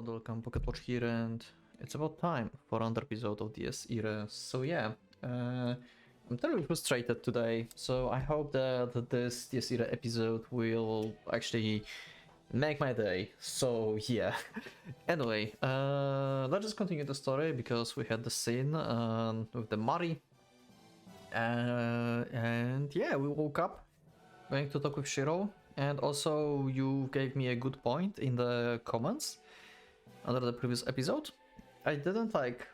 and welcome, PocketWatch here, and it's about time for another episode of DS Irae. So yeah, I'm terribly frustrated today, so I hope that this DS Irae episode will actually make my day. So yeah, anyway, let's just continue the story because we had the scene with the Mari. And yeah, we woke up, going to talk with Shiro, and also you gave me a good point in the comments under the previous episode. I didn't like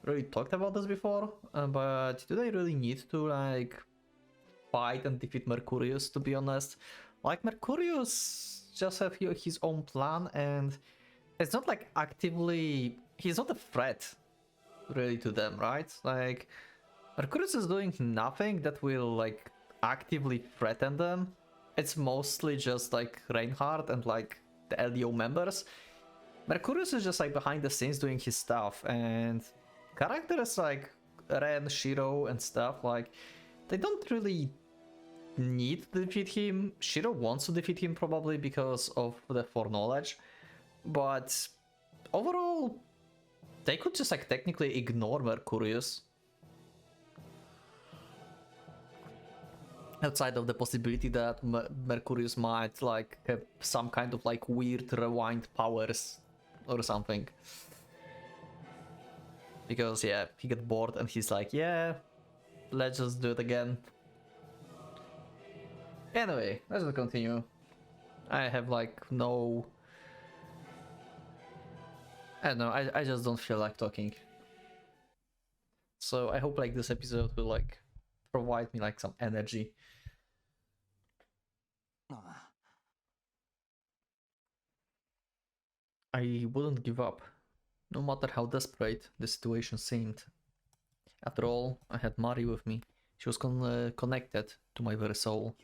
really talked about this before, but do they really need to like fight and defeat Mercurius, to be honest? Like, Mercurius just have his own plan, and it's not like actively, he's not a threat really to them, right? Like, Mercurius is doing nothing that will like actively threaten them. It's mostly just like Reinhardt and like the LDO members. Mercurius is just like behind the scenes doing his stuff, and characters like Ren, Shiro and stuff, like, they don't really need to defeat him. Shiro wants to defeat him probably because of the foreknowledge, but overall they could just like technically ignore Mercurius. Outside of the possibility that Mercurius might like have some kind of like weird rewind powers or something. Because yeah, he got bored and he's like, yeah, let's just do it again. Anyway, let's just continue. I have like no... I don't know, I just don't feel like talking. So I hope like this episode will like provide me like some energy. I wouldn't give up, no matter how desperate the situation seemed. After all, I had Mari with me. She was connected to my very soul.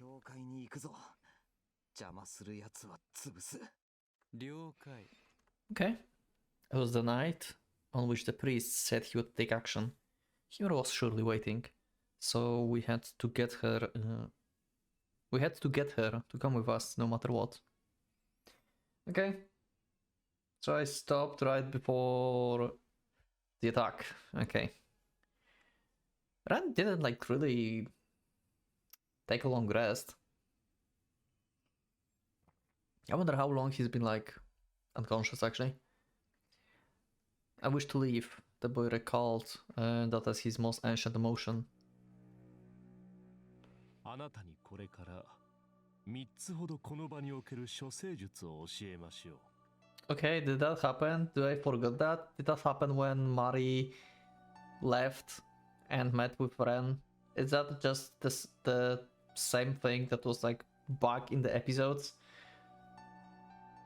Okay. It was the night on which the priest said he would take action. Hero was surely waiting, so we had to get her. We had to get her to come with us, no matter what. Okay. So I stopped right before the attack. Okay. Ren didn't like really take a long rest. I wonder how long he's been like unconscious actually. I wish to leave, the boy recalled that as his most ancient emotion. Okay, did that happen? Did I forget that? Did that happen when Mari left and met with Ren? Is that just the same thing that was like back in the episodes?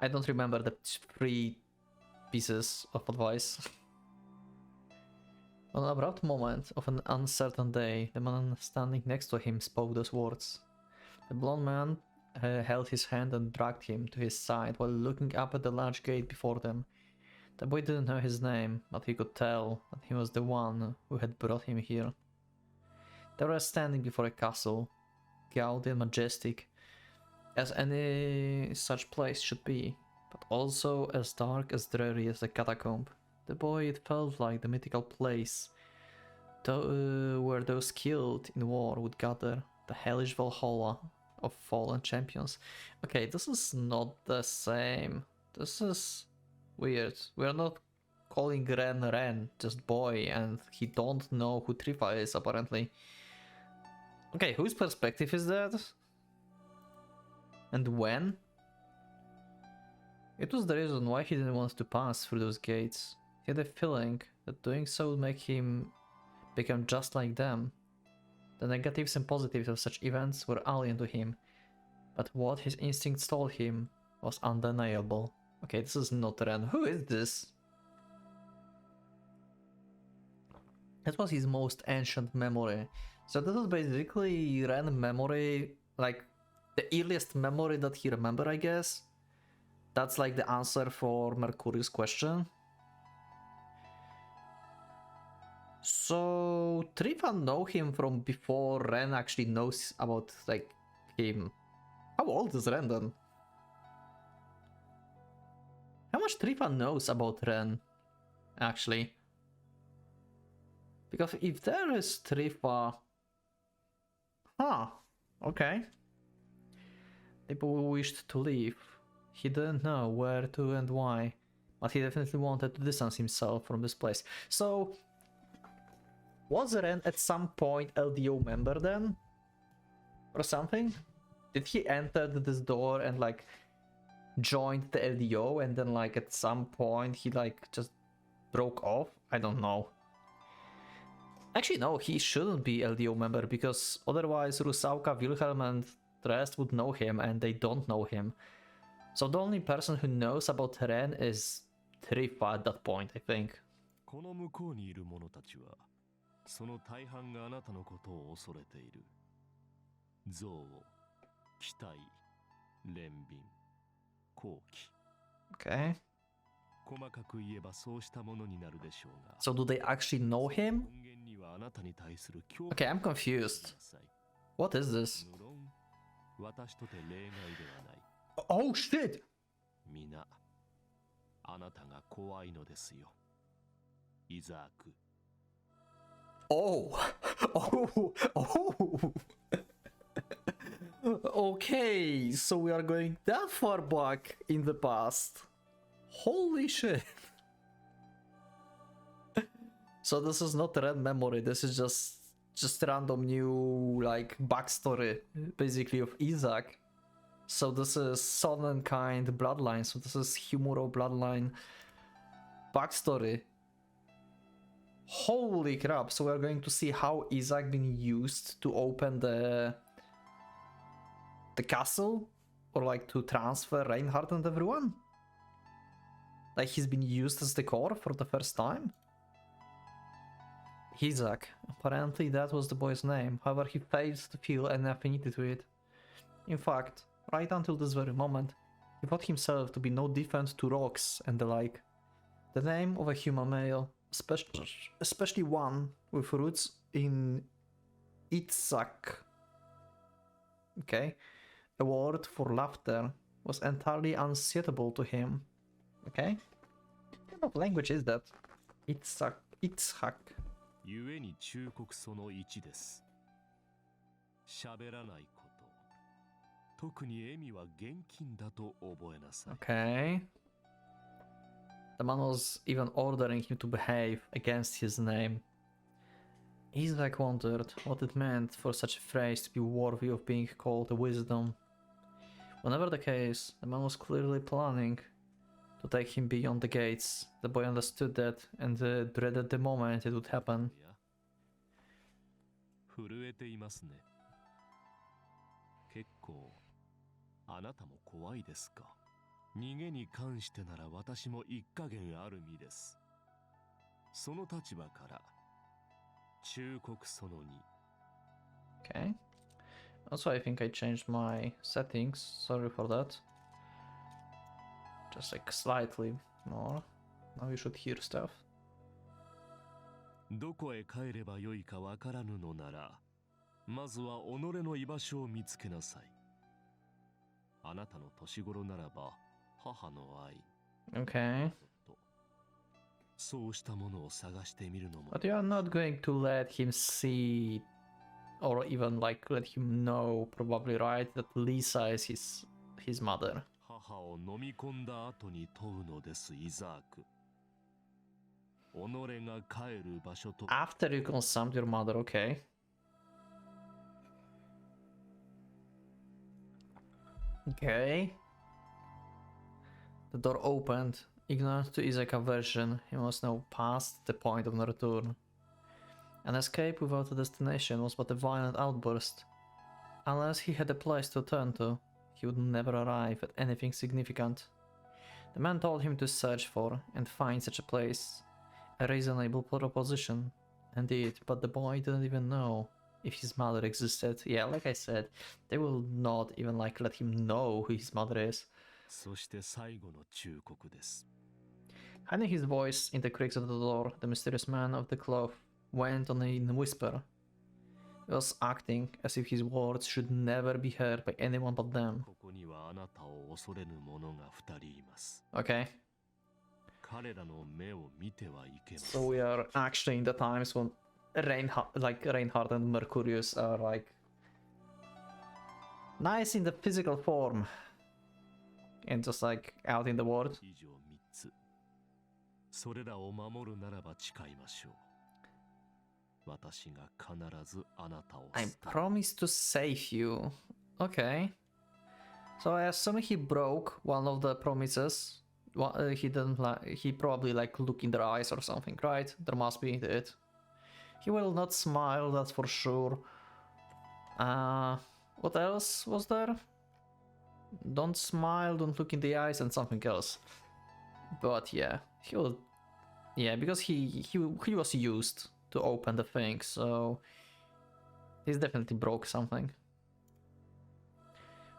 I don't remember the 3 pieces of advice. On an abrupt moment of an uncertain day, the man standing next to him spoke those words. The blond man held his hand and dragged him to his side while looking up at the large gate before them. The boy didn't know his name, but he could tell that he was the one who had brought him here. They were standing before a castle, gaudy and majestic, as any such place should be, but also as dark as dreary as the catacomb. The boy, it felt like the mythical place where those killed in war would gather, the hellish Valhalla of fallen champions. Okay, this is not the same. This is weird. We're not calling Ren, just boy, and he don't know who Trifa is apparently. Okay, whose perspective is that? And when? It was the reason why he didn't want to pass through those gates. He had a feeling that doing so would make him become just like them. The negatives and positives of such events were alien to him, but what his instincts told him was undeniable. Okay, this is not Ren. Who is this? That was his most ancient memory. So this is basically Ren memory, like the earliest memory that he remembered, I guess. That's like the answer for Mercurius' question. So Trifa know him from before Ren actually knows about like him. How old is Ren then? How much Trifa knows about Ren, actually? Because if there is Trifa... Huh, okay. People wished to leave. He didn't know where to and why, but he definitely wanted to distance himself from this place. So, was Ren at some point LDO member then? Or something? Did he enter this door and like joined the LDO and then like at some point he like just broke off? I don't know. Actually no, he shouldn't be LDO member because otherwise Rusałka, Wilhelm and the rest would know him and they don't know him. So the only person who knows about Ren is Trifa at that point, I think. この向こうにいる者たちはその大半があなたのことを恐れている。憎悪、期待、憐憫、好奇。Okay. 細かく言えばそうしたものになるでしょうが。 So do they actually know him? 根源にはあなたに対する恐怖。 Okay, I'm confused. What is this? 無論私とて例外ではない。 Oh shit! 皆あなたが怖いのですよ。イザーク。 Oh! Oh! Oh! Okay, so we are going that far back in the past. Holy shit! So this is not red memory, this is just random new like backstory basically of Isaac. So this is Sonnenkind bloodline, so this is Humuro bloodline backstory. Holy crap, so we're going to see how Isaac been used to open the castle? Or like to transfer Reinhardt and everyone? Like he's been used as the core for the first time? Isaac. Apparently that was the boy's name, however he fails to feel any affinity to it. In fact, right until this very moment, he thought himself to be no different to rocks and the like. The name of a human male, especially one with roots in Itzhak, okay, a word for laughter, was entirely unsuitable to him. Okay? What kind of language is that? Itzhak. ゆえに忠告その1です。喋らないこと。特にエミは厳禁だと覚えなさい。Okay. The man was even ordering him to behave against his name. Isaac wondered what it meant for such a phrase to be worthy of being called a wisdom. Whenever the case, the man was clearly planning to take him beyond the gates. The boy understood that and dreaded the moment it would happen. 震えていますね。結構あなたも怖いですか。逃げに関してなら私も一加減ある身です。その立場から忠告その2。 Okay. Also, I think I changed my settings. Sorry for that. Just like slightly more. Now you should hear stuff. どこへ帰ればよいかわからぬのなら、まずは己の居場所を見つけなさい。あなたの年頃ならば母の愛。 Okay. そうしたものを探してみるのも。 But you are not going to let him see or even like let him know, probably, right, that Lisa is his mother. 母を飲み込んだ後に問うのです、イザーク。己が帰る場所と。 After you consumed your mother, okay. Okay. The door opened. Ignorant to Isaac's aversion, he was now past the point of no return. An escape without a destination was but a violent outburst. Unless he had a place to turn to, he would never arrive at anything significant. The man told him to search for and find such a place. A reasonable proposition, indeed, but the boy didn't even know if his mother existed. Yeah, like I said, they will not even like let him know who his mother is. そして最後の忠告です。 Hiding his voice in the creaks of the door, the mysterious man of the cloth went on in a whisper. He was acting as if his words should never be heard by anyone but them. ここにはあなたを恐れぬ者が2人います。 Okay. 彼らの目を見てはいけませ So ん。 we are actually in the times when Reinhardt and Mercurius are like nice in the physical form and just like out in the world. 以上3つ。それらを守るならば誓いましょう。私が必ずあなたを I 救う。 promise to save you. Okay. So I assume he broke one of the promises. He didn't he probably like look in their eyes or something, right? There must be it. He will not smile, that's for sure. What else was there? Don't smile, don't look in the eyes, and something else. But yeah, he will. Yeah, because he was used to open the thing, so he's definitely broke something.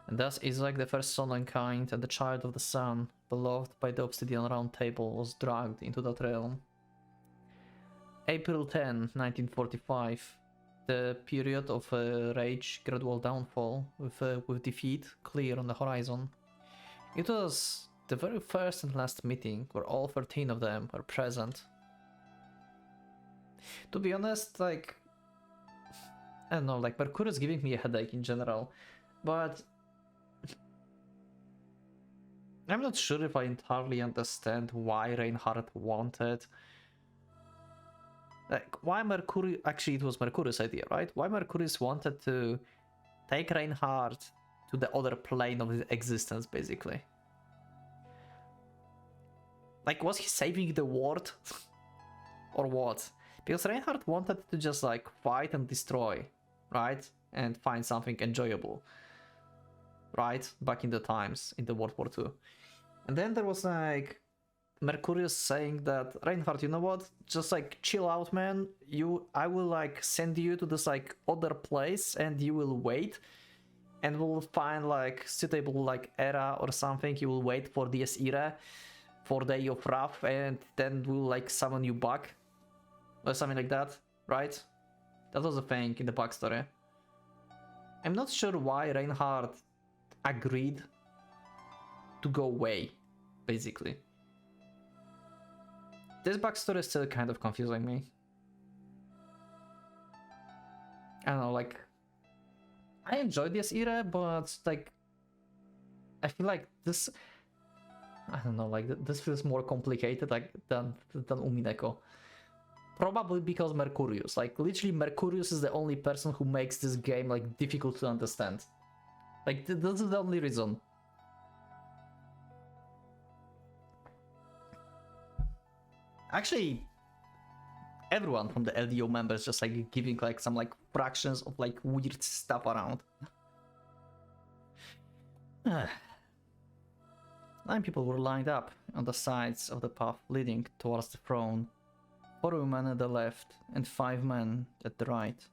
And thus Isaac, the first son and kind, and the child of the sun, beloved by the Obsidian Round Table, was dragged into that realm. April 10, 1945. The period of rage, gradual downfall, with defeat clear on the horizon. It was the very first and last meeting where all 13 of them were present. To be honest, like, I don't know, like, Mercurius is giving me a headache in general, but I'm not sure if I entirely understand why Reinhardt wanted. Like, why Mercurius. Actually, it was Mercurius' idea, right? Why Mercurius wanted to take Reinhardt to the other plane of his existence, basically. Like, was he saving the world? Or what? Because Reinhardt wanted to just, like, fight and destroy, right? And find something enjoyable, right? Back in the times, in the World War II. And then there was, like, Mercurius saying that, Reinhardt, you know what? Just, like, chill out, man. I will, like, send you to this, like, other place, and you will wait. And we'll find, like, suitable, like, era or something. You will wait for this era, for Day of Wrath, and then we'll, like, summon you back. Or something like that, right? That was a thing in the backstory. I'm not sure why Reinhardt agreed to go away, basically. This backstory is still kind of confusing me. I don't know, like, I enjoyed this era, but like, I feel like this, I don't know, like this feels more complicated, like than Umineko. Probably because Mercurius, like literally Mercurius is the only person who makes this game like difficult to understand. Like this is the only reason. Actually, everyone from the LDO members just like giving like some like fractions of like weird stuff around. 9 people were lined up on the sides of the path leading towards the throne. 4 women at the left and 5 men at the right.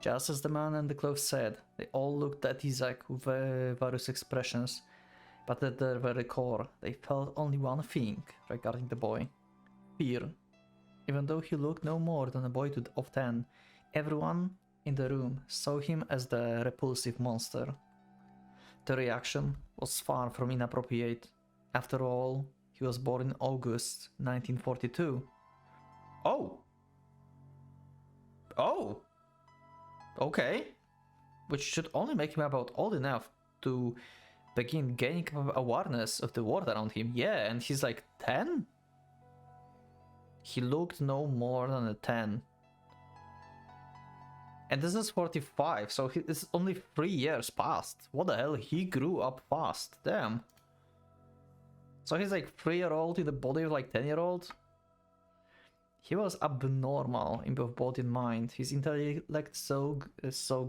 Just as the man in the clothes said, they all looked at Isaac with various expressions, but at their very core, they felt only one thing regarding the boy: fear. Even though he looked no more than a boy of 10, everyone in the room saw him as the repulsive monster. The reaction was far from inappropriate. After all, he was born in August 1942. Oh! Oh! Okay. Which should only make him about old enough to begin gaining awareness of the world around him. Yeah, and he's like 10? He looked no more than a 10. And this is 45, so it's only 3 years past. What the hell? He grew up fast. Damn. So he's like 3-year-old in the body of like 10-year-old? He was abnormal in both body and mind. His intellect so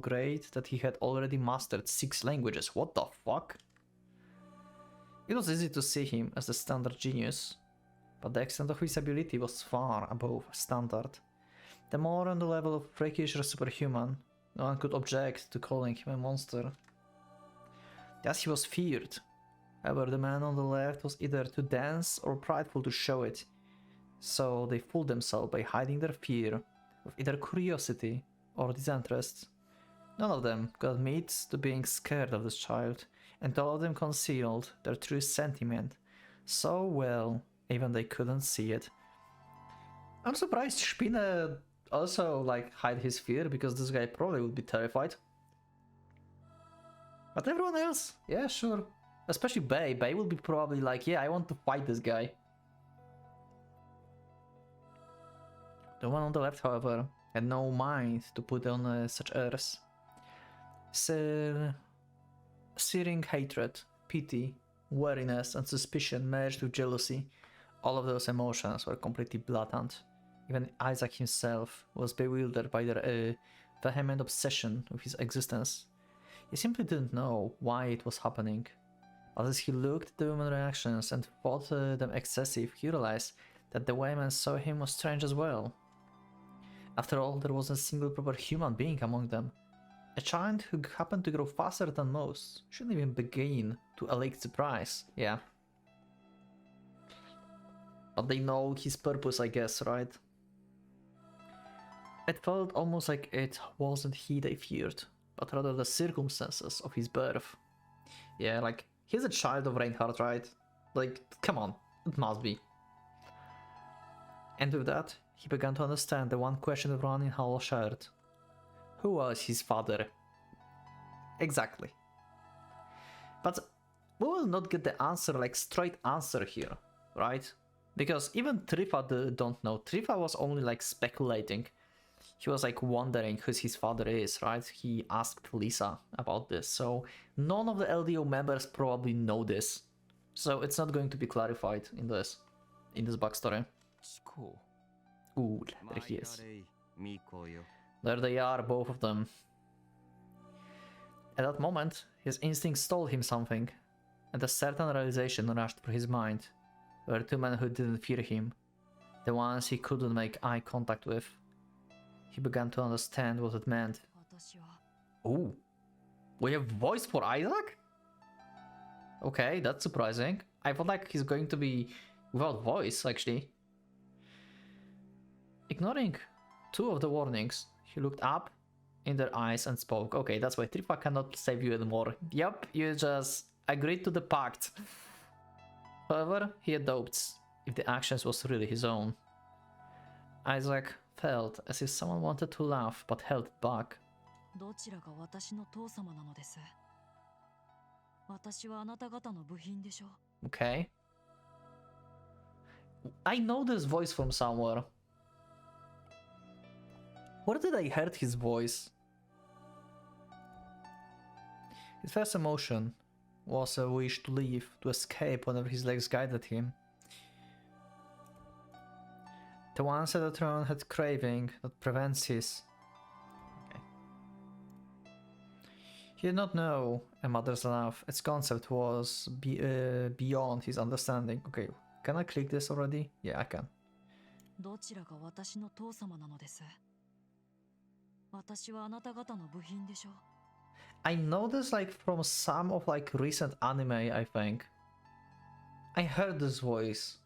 great that he had already mastered 6 languages. What the fuck? It was easy to see him as the standard genius, but the extent of his ability was far above standard. The more on the level of freakish or superhuman, no one could object to calling him a monster. Thus he was feared. However, the man on the left was either too dense or prideful to show it, so they fooled themselves by hiding their fear with either curiosity or disinterest. None of them could admit to being scared of this child, and all of them concealed their true sentiment so well even they couldn't see it. I'm surprised Spinne also like hide his fear, because this guy probably would be terrified. But everyone else, yeah, sure. Especially Bay. Bay will be probably like, yeah, I want to fight this guy. The one on the left, however, had no mind to put on such airs. Searing hatred, pity, wariness, and suspicion merged with jealousy. All of those emotions were completely blatant. Even Isaac himself was bewildered by their vehement obsession with his existence. He simply didn't know why it was happening. But as he looked at the women's reactions and thought them excessive, he realized that the way men saw him was strange as well. After all, there wasn't a single proper human being among them. A child who happened to grow faster than most shouldn't even begin to allege surprise, yeah. But they know his purpose, I guess, right? It felt almost like it wasn't he they feared, but rather the circumstances of his birth. Yeah, like, he's a child of Reinhardt, right? Like, come on, it must be. And with that, he began to understand the one question everyone in Hall shared. Who was his father? Exactly. But we will not get the answer, like straight answer here, right? Because even Trifa don't know. Trifa was only like speculating. He was like wondering who his father is, right? He asked Lisa about this. So none of the LDO members probably know this. So it's not going to be clarified in this backstory. Ooh, there he is. There they are, both of them. At that moment, his instincts told him something, and a certain realization rushed through his mind. There were two men who didn't fear him, the ones he couldn't make eye contact with. He began to understand what it meant. Ooh, we have voice for Isaac? Okay, that's surprising. I felt like he's going to be without voice, actually. Ignoring two of the warnings, he looked up in their eyes and spoke. Okay, that's why Trifa cannot save you anymore. Yep, you just agreed to the pact. However, he had doubts if the actions was really his own. Isaac felt as if someone wanted to laugh but held it back. Okay. I know this voice from somewhere. Where did I hear his voice? His first emotion was a wish to leave, to escape whenever his legs guided him. The one at the throne had craving that prevents his... Okay. He did not know a mother's love. Its concept was beyond his understanding. Okay, can I click this already? Yeah, I can. I know this like from some of like recent anime, I think. I heard this voice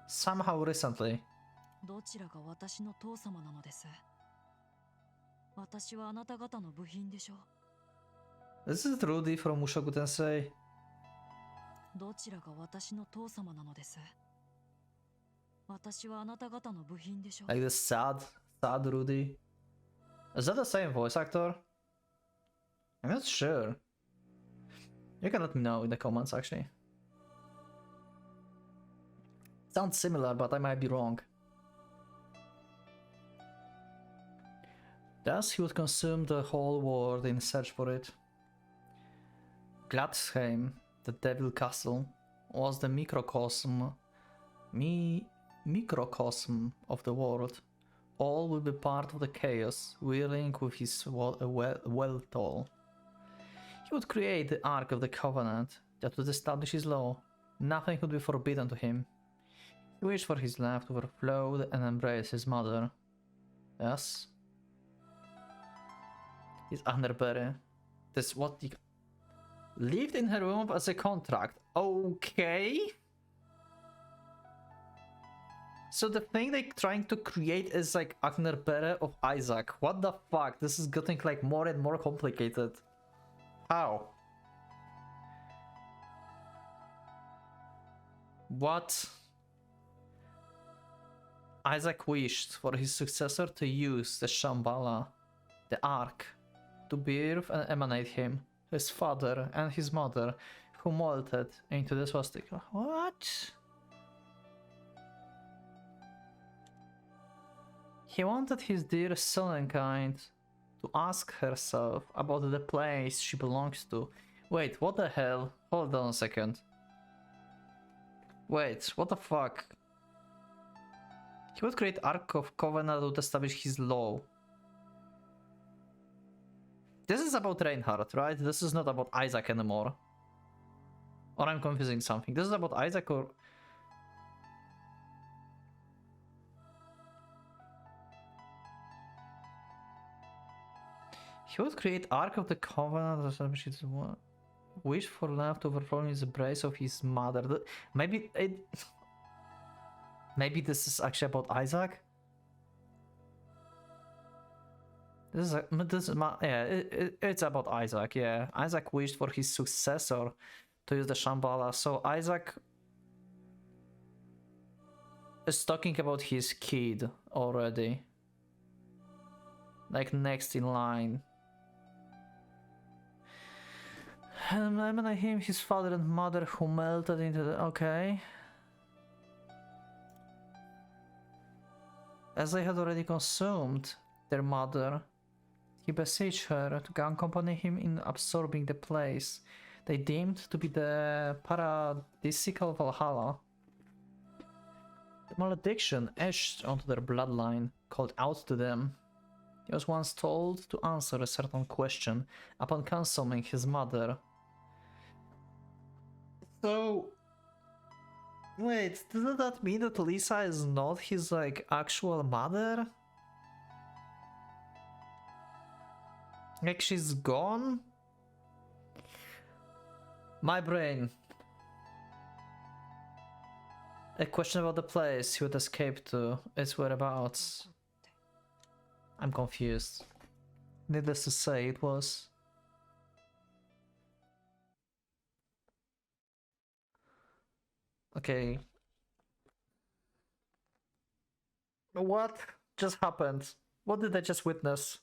somehow recently. This is Rudy from Mushoku Tensei. Like the sad Rudy. Is that the same voice actor? I'm not sure. You can let me know in the comments, actually. Sounds similar, but I might be wrong. Thus, he would consume the whole world in search for it. Gladsheim, the Devil Castle, was the microcosm of the world. All will be part of the chaos, whirling with his well toll. He would create the Ark of the Covenant that would establish his law. Nothing would be forbidden to him. He wished for his love to overflow and embrace his mother. Yes. His Underberry. This what he lived in her womb as a contract. Okay. So the thing they're trying to create is like Agnerbere of Isaac. What the fuck? This is getting like more and more complicated. How? What? Isaac wished for his successor to use the Shambhala, the Ark, to birth and emanate him, his father and his mother, who molted into the swastika. What? He wanted his dear Sonnenkind to ask herself about the place she belongs to. Wait, what the hell? Hold on a second. Wait, what the fuck? He would create Ark of Covenant to establish his law. This is about Reinhardt, right? This is not about Isaac anymore. Or I'm confusing something. This is about Isaac or... He would create Ark of the Covenant to establish his wish for love to overflow in the embrace of his mother. Maybe it... Maybe this is actually about Isaac? This is it's about Isaac, yeah. Isaac wished for his successor to use the Shambhala, so Isaac is talking about his kid already. Like next in line. And I him, his father and mother who melted into the... Okay. As they had already consumed their mother, he beseeched her to accompany him in absorbing the place they deemed to be the paradisical Valhalla. The malediction etched onto their bloodline called out to them. He was once told to answer a certain question upon consuming his mother. So... Wait, doesn't that mean that Lisa is not his, like, actual mother? Like, she's gone? My brain. A question about the place he would escape to, its whereabouts. I'm confused. Needless to say, it was... Okay. What just happened? What did I just witness?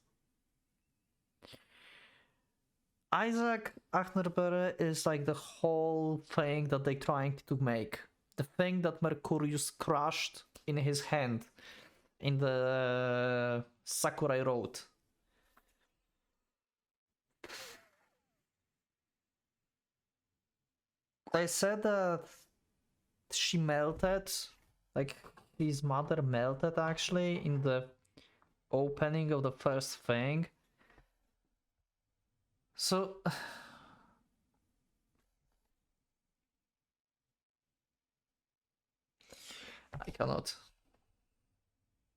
Isaac Achnerbere is like the whole thing that they're trying to make. The thing that Mercurius crushed in his hand in the Sakurai Road. They said that she melted, like his mother melted actually in the opening of the first thing. So I cannot.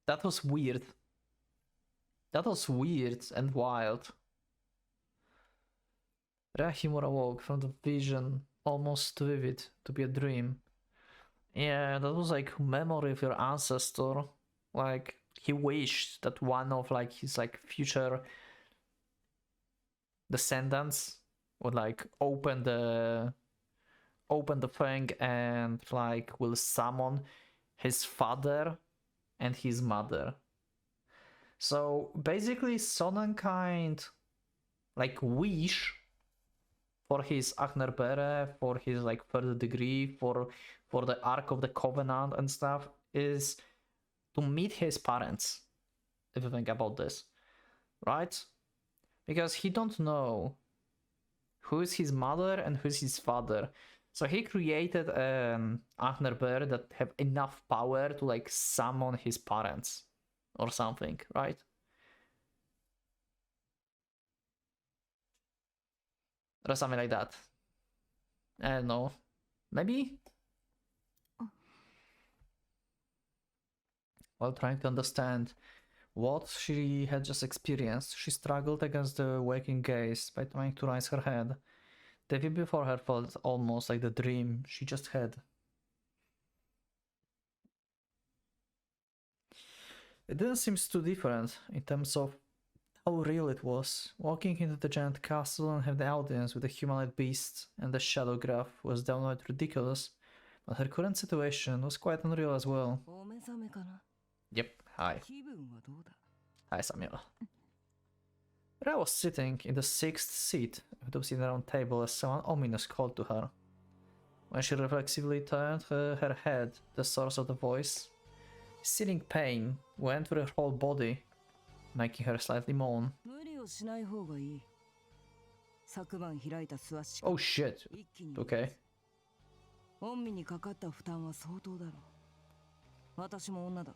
That was weird. That was weird and wild. Rahimura awoke from the vision, almost too vivid to be a dream. Yeah, that was like memory of your ancestor. Like he wished that one of like his like future descendants would like open the thing and like will summon his father and his mother. So basically Sonnenkind like wish for his Achnerbere, for his like further degree, for the Ark of the Covenant and stuff, is to meet his parents, if you think about this, right? Because he don't know who is his mother and who is his father. So he created an Achnerbere that have enough power to like summon his parents or something, right? Or something like that. I don't know. Maybe? While trying to understand what she had just experienced, she struggled against the waking gaze by trying to raise her head. The view before her felt almost like the dream she just had. It didn't seem too different in terms of how real it was. Walking into the giant castle and have the audience with the humanoid beast and the shadow graph was downright ridiculous, but her current situation was quite unreal as well. Yep, hi. 気分はどうだ Hi, Samuel. Ira was sitting in the sixth seat of the sitting round table as someone ominous called to her. When she reflexively turned her head, the source of the voice, searing pain went through her whole body, making her slightly moan. 無理をしない方がいい昨晩開いた素足 Oh shit. 一気に Okay. 恩義にかかった負担は相当だろう私も女だ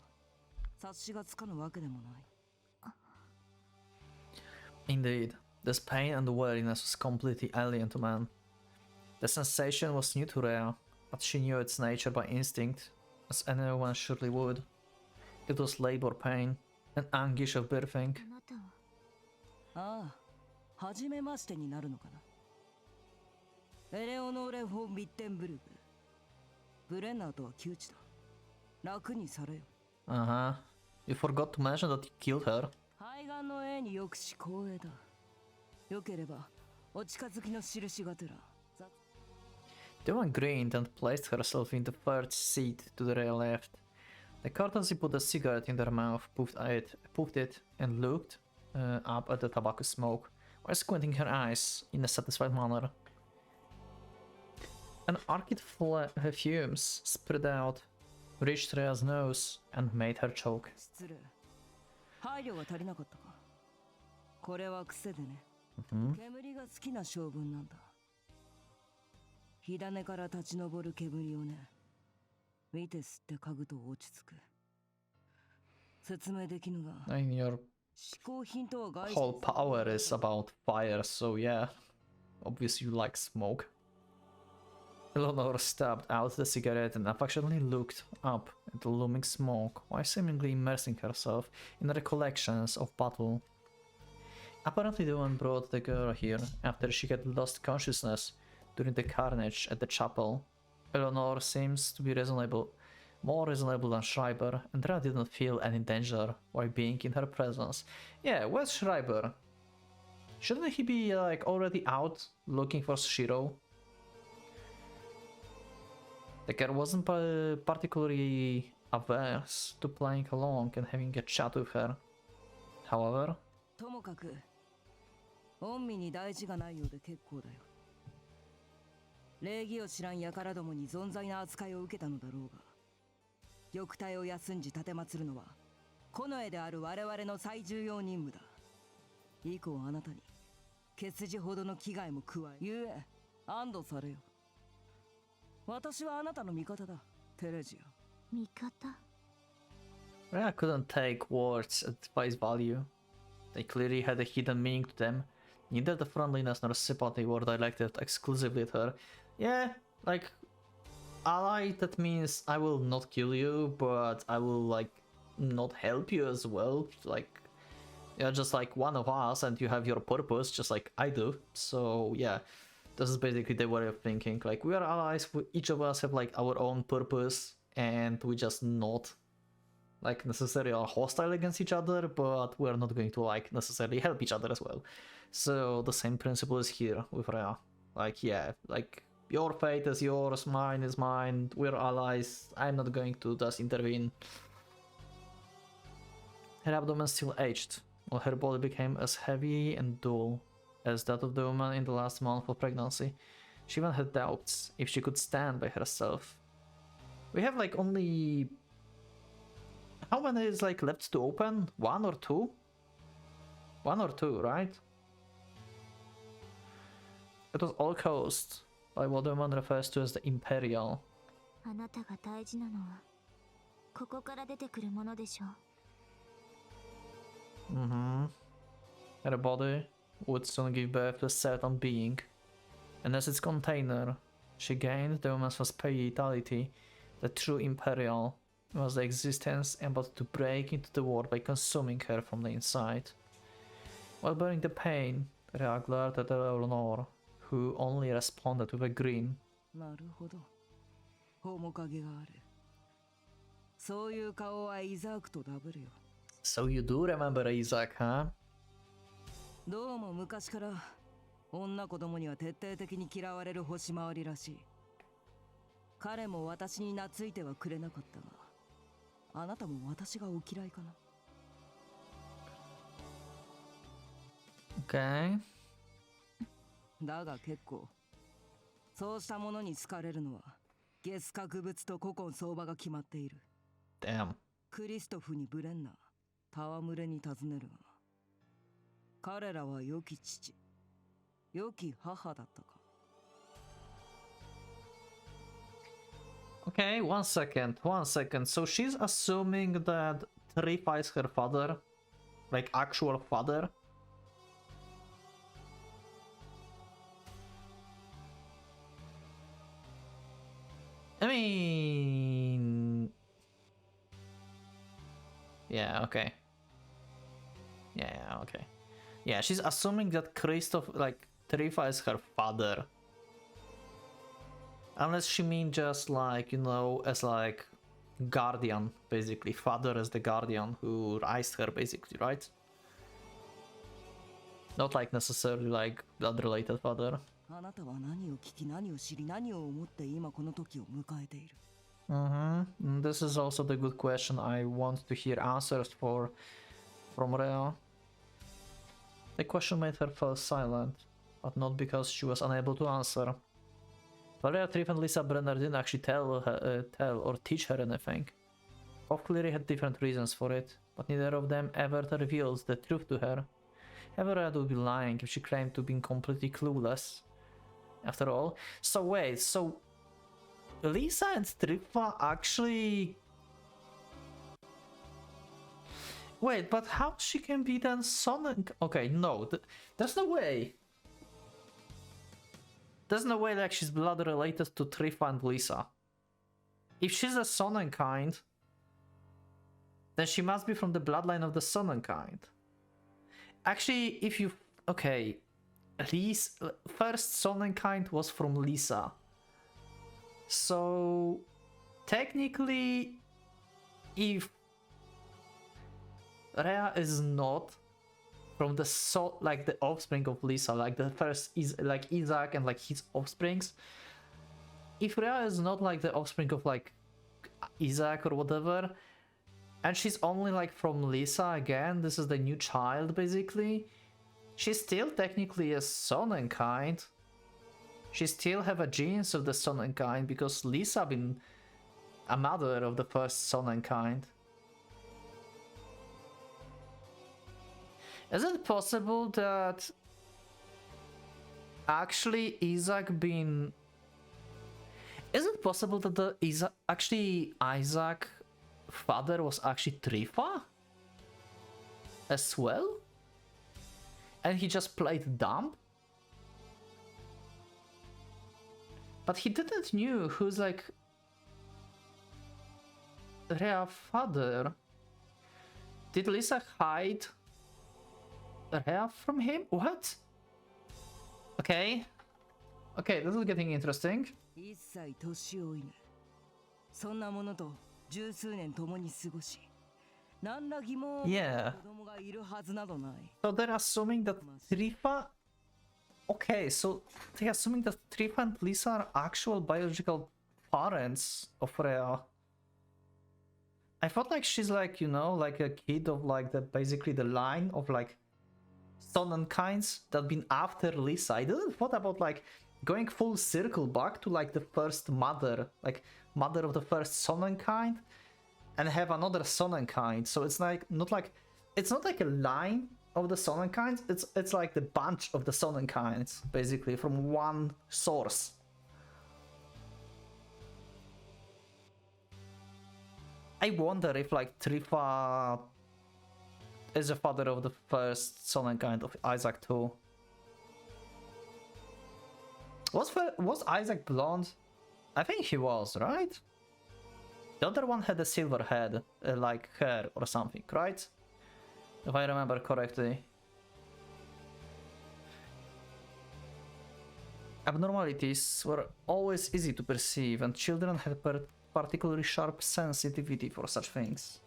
察しがつかぬわけでもない Indeed, this pain and weariness was completely alien to man. The sensation was new to Rhea, but she knew its nature by instinct, as anyone surely would. It was labor pain, an anguish of birthing. あなたはああはじめましてになるのかなエレオノーレ・フォン・ビッテンブルグブレンナーとは窮地だ楽にされよ Uh-huh. You forgot to mention that you killed her. 肺がんの A によくし光栄だよければお近づきの印がてら The woman grinned and placed herself in the third seat to the rear left. The courtesy put a cigarette in their mouth, puffed it, and looked up at the tobacco smoke, while squinting her eyes in a satisfied manner. An arched fumes spread out, reached Rhea's nose, and made her choke. 失礼配慮が足りなかったかこれは癖でね Mhm. 煙が好きな性分なんだ火種から立ち上る煙をね見て吸って嗅ぐと落ち着く説明できぬが I mean, your 嗜好品とは外 whole power is about fire, so yeah. Obviously you like smoke. Eleanor stabbed out the cigarette and affectionately looked up at the looming smoke while seemingly immersing herself in recollections of battle. Apparently the one brought the girl here after she had lost consciousness during the carnage at the chapel. Eleanor seems to be more reasonable than Schreiber, and Rhea did not feel any danger while being in her presence. Yeah, where's Schreiber? Shouldn't he be like already out looking for Shiro? The girl wasn't particularly averse to playing along and having a chat with her. However, ともかく恩義に大事がないようで結構だよ礼儀を知らん輩どもに存在な扱いを受けたのだろうが玉体を休んじ立てまつるのは近衛である我々の最重要任務だ以降あなたに血筋ほどの危害も加えゆえ安堵されよ私はあなたの味方だテレジア味方 Rhea couldn't take words at face value. They clearly had a hidden meaning to them. Neither the friendliness nor sympathy were directed exclusively at her. Yeah, like, ally, that means I will not kill you, but I will, like, not help you as well. Like, you're just like one of us and you have your purpose, just like I do. So, yeah, this is basically the way of thinking. Like, we are allies, each of us have, like, our own purpose, and we just not like necessarily are hostile against each other, but we're not going to like necessarily help each other as well. So the same principle is here with Rhea. Like, yeah, like your fate is yours, mine is mine, we're allies, I'm not going to just intervene. Her abdomen still aged, while her body became as heavy and dull as that of the woman in the last month of pregnancy. She even had doubts if she could stand by herself. We have like only... How many is like left to open? One or two? One or two, right? It was all caused by what the woman refers to as the Imperial. あなたが大事なのはここから出てくるものでしょう Her body would soon give birth to a certain being, and as its container, she gained the woman's hospitality. The true Imperial was the existence about to break into the world by consuming her from the inside. While bearing the pain, Rhea glared at Eleanor, who only responded with a grin. なるほど面影があるそういう顔はイザークとダブルよ So you do remember Isaac, huh? どうも昔から女子供には徹底的に嫌われる星回りらしい彼も私に懐いてはくれなかったがあなたも私がお嫌いかな。 Okay. だが結構そうしたものに好かれるのは月格物と古今相場が決まっている。 Damn. クリストフにブレンナ戯れに尋ねるが、彼らは良き父良き母だったか。 Okay, one second. So she's assuming that Trifa is her father? Like actual father? I mean... Yeah, okay. Yeah, okay. Yeah, she's assuming that Christoph, like, Trifa is her father. Unless she means just like, you know, as like guardian, basically. Father as the guardian who raised her, basically, right? Not like necessarily like blood-related father. あなたは何を聞き何を知り何を思って今この時を迎えている。 This is also the good question I want to hear answers for from Rhea. The question made her fall silent, but not because she was unable to answer. Valeria Triff and Lisa Brenner didn't actually tell or teach her anything. Both clearly had different reasons for it, but neither of them ever revealed the truth to her. Everett would be lying if she claimed to be completely clueless. After all, so wait, so Lisa and Trippa actually... Wait, but how she can be then Sonic? Okay, no, there's no way. There's no way like she's blood related to Trippa and Lisa. If she's a Sonnenkind, then she must be from the bloodline of the Sonnenkind. Actually, if you... Okay, Lisa... First Sonnenkind was from Lisa. So... Technically, if Rhea is not from the like the offspring of Lisa, like the first is like Isaac and like his offsprings. If Rhea is not like the offspring of like Isaac or whatever, and she's only like from Lisa again, this is the new child basically, she's still technically a Sonnenkind. She still have a genes of the Sonnenkind because Lisa been a mother of the first Sonnenkind. Is it possible that actually Isaac been... Is it possible that the Isaac father was actually Trifa as well? And he just played dumb? But he didn't knew who's like Rhea father. Did Lisa hide Rhea from him? What? Okay. Okay, this is getting interesting. 一切年老いぬ。そんなものと十数年共に過ごし、何ら疑問を持った子供がいるはずなどない。 So they're assuming that Trifa... Okay, so they're assuming that Trifa and Lisa are actual biological parents of Rhea. I thought like she's like, you know, like a kid of like the basically the line of like Sonnenkinds that been after Lisa. I didn't thought about like going full circle back to like the first mother, like mother of the first Sonnenkind, and have another Sonnenkind. So it's like not like it's not like a line of the Sonnenkinds. It's like the bunch of the Sonnenkinds basically from one source. I wonder if like Trifa is the father of the first Sonnenkind of Isaac too. Was Isaac blonde? I think he was, right? The other one had a silver head, like hair or something, right? If I remember correctly. Abnormalities were always easy to perceive, and children had particularly sharp sensitivity for such things.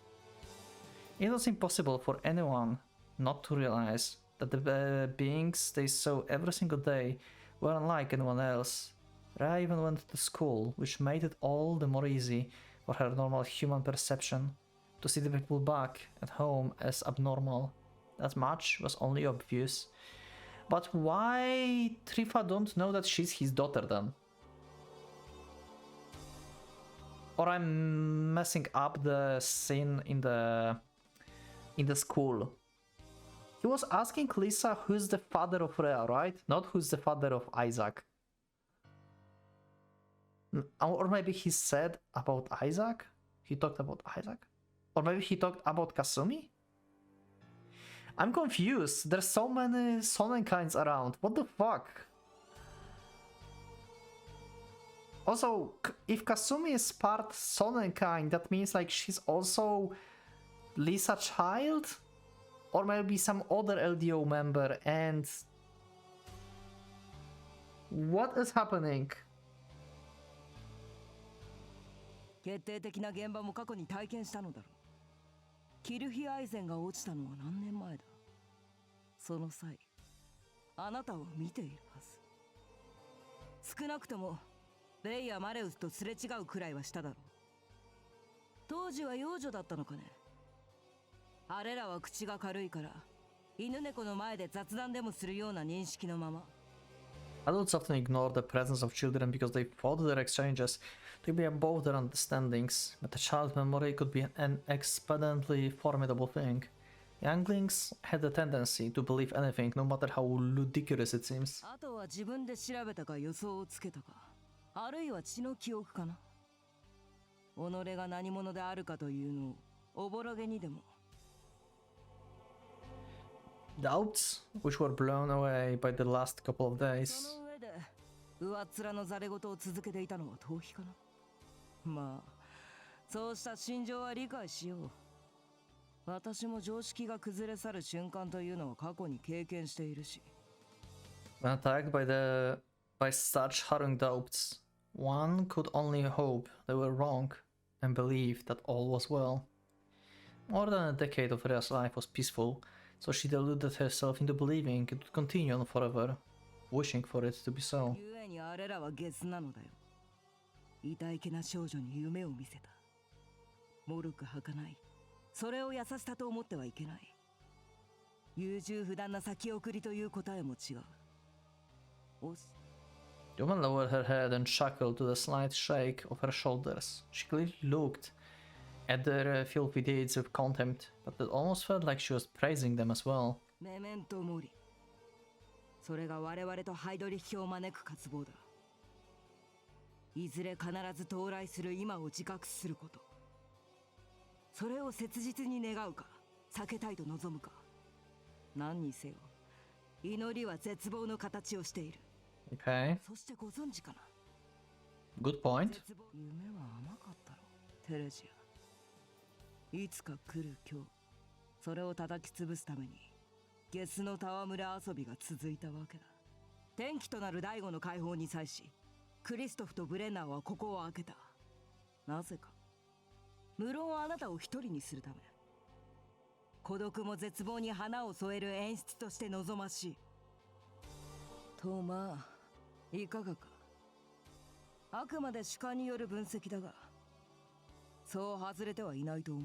It was impossible for anyone not to realize that the beings they saw every single day were unlike anyone else. Rhea even went to school, which made it all the more easy for her normal human perception. to see the people back at home as abnormal. That much was only obvious. But why Trifa don't know that she's his daughter then? Or I'm messing up the scene in the school. He was asking Lisa who's the father of Rhea, right? Not who's the father of Isaac. Or maybe he said about Isaac? He talked about Isaac? Or maybe he talked about Kasumi? I'm confused. There's so many Sonnenkinds around. What the fuck? Also, if Kasumi is part Sonnenkind, that means like she's also Lisa's child? Or maybe some other LDO member, and what is happening? 決定的な現場も過去に体験したのだろう。キルヒアイゼンが落ちたのは何年前だ。その際、あなたを見ているはず。少なくともレイやマレウスとすれ違うくらいはしただろう。当時は幼女だったのかね。あれらは口が軽いから犬猫の前で雑談でもするような認識のまま。 Adults often ignore the presence of children because they thought their exchanges to be above their understandings, but a child's memory could be an exponentially formidable thing. Younglings had a tendency to believe anything, no matter how ludicrous it seems. あとは自分で調べたか予想をつけたか、あるいは血の記憶かな。己が何者であるかというのをおぼろげにでも。 Doubts, which were blown away by the last couple of days. その上で上っ面のざれ言を続けていたのは逃避かな。まあそうした心情は理解しよう。私も常識が崩れ去る瞬間というのは過去に経験しているし。 When attacked by such harrowing doubts, one could only hope they were wrong and believe that all was well. More than a decade of Rhea's life was peaceful, so she deluded herself into believing it would continue on forever, wishing for it to be so. 故にあれらはゲスなのだよ。痛いけな少女に夢を見せた。もろく儚い。それを優しさと思ってはいけない。優柔不断な先送りという答えも違う。おし。 The woman lowered her head and chuckled to the slight shake of her shoulders. She clearly looked at their filthy deeds with contempt, but it almost felt like she was praising them as well. メメントモリ。それが我々とハイドリッヒを招く渇望だ。いずれ必ず到来する今を自覚すること。それを切実に願うか、避けたいと望むか。何にせよ、祈りは絶望の形をしている。 Okay, そしてご存知かな。 good point. 絶望夢は甘かったろ、テレジア。いつか来る今日、それを叩き潰すためにゲスの戯れ遊びが続いたわけだ。転機となる第五の解放に際し、クリストフとブレナーはここを開けた。なぜか。無論あなたを一人にするため。孤独も絶望に花を添える演出として望ましい。とまあ、いかがか。あくまで主観による分析だが、そう外れてはいないと思う。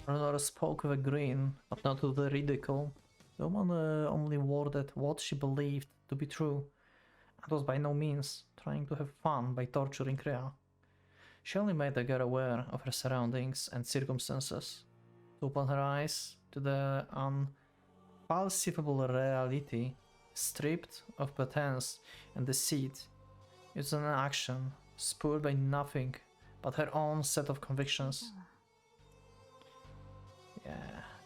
Eleanor spoke with a grin, but not with a ridicule. The woman only worded what she believed to be true, and was by no means trying to have fun by torturing Rhea. She only made the girl aware of her surroundings and circumstances, to open her eyes to the unfalsifiable reality, stripped of pretense and deceit. It was an action spurred by nothing but her own set of convictions. Yeah,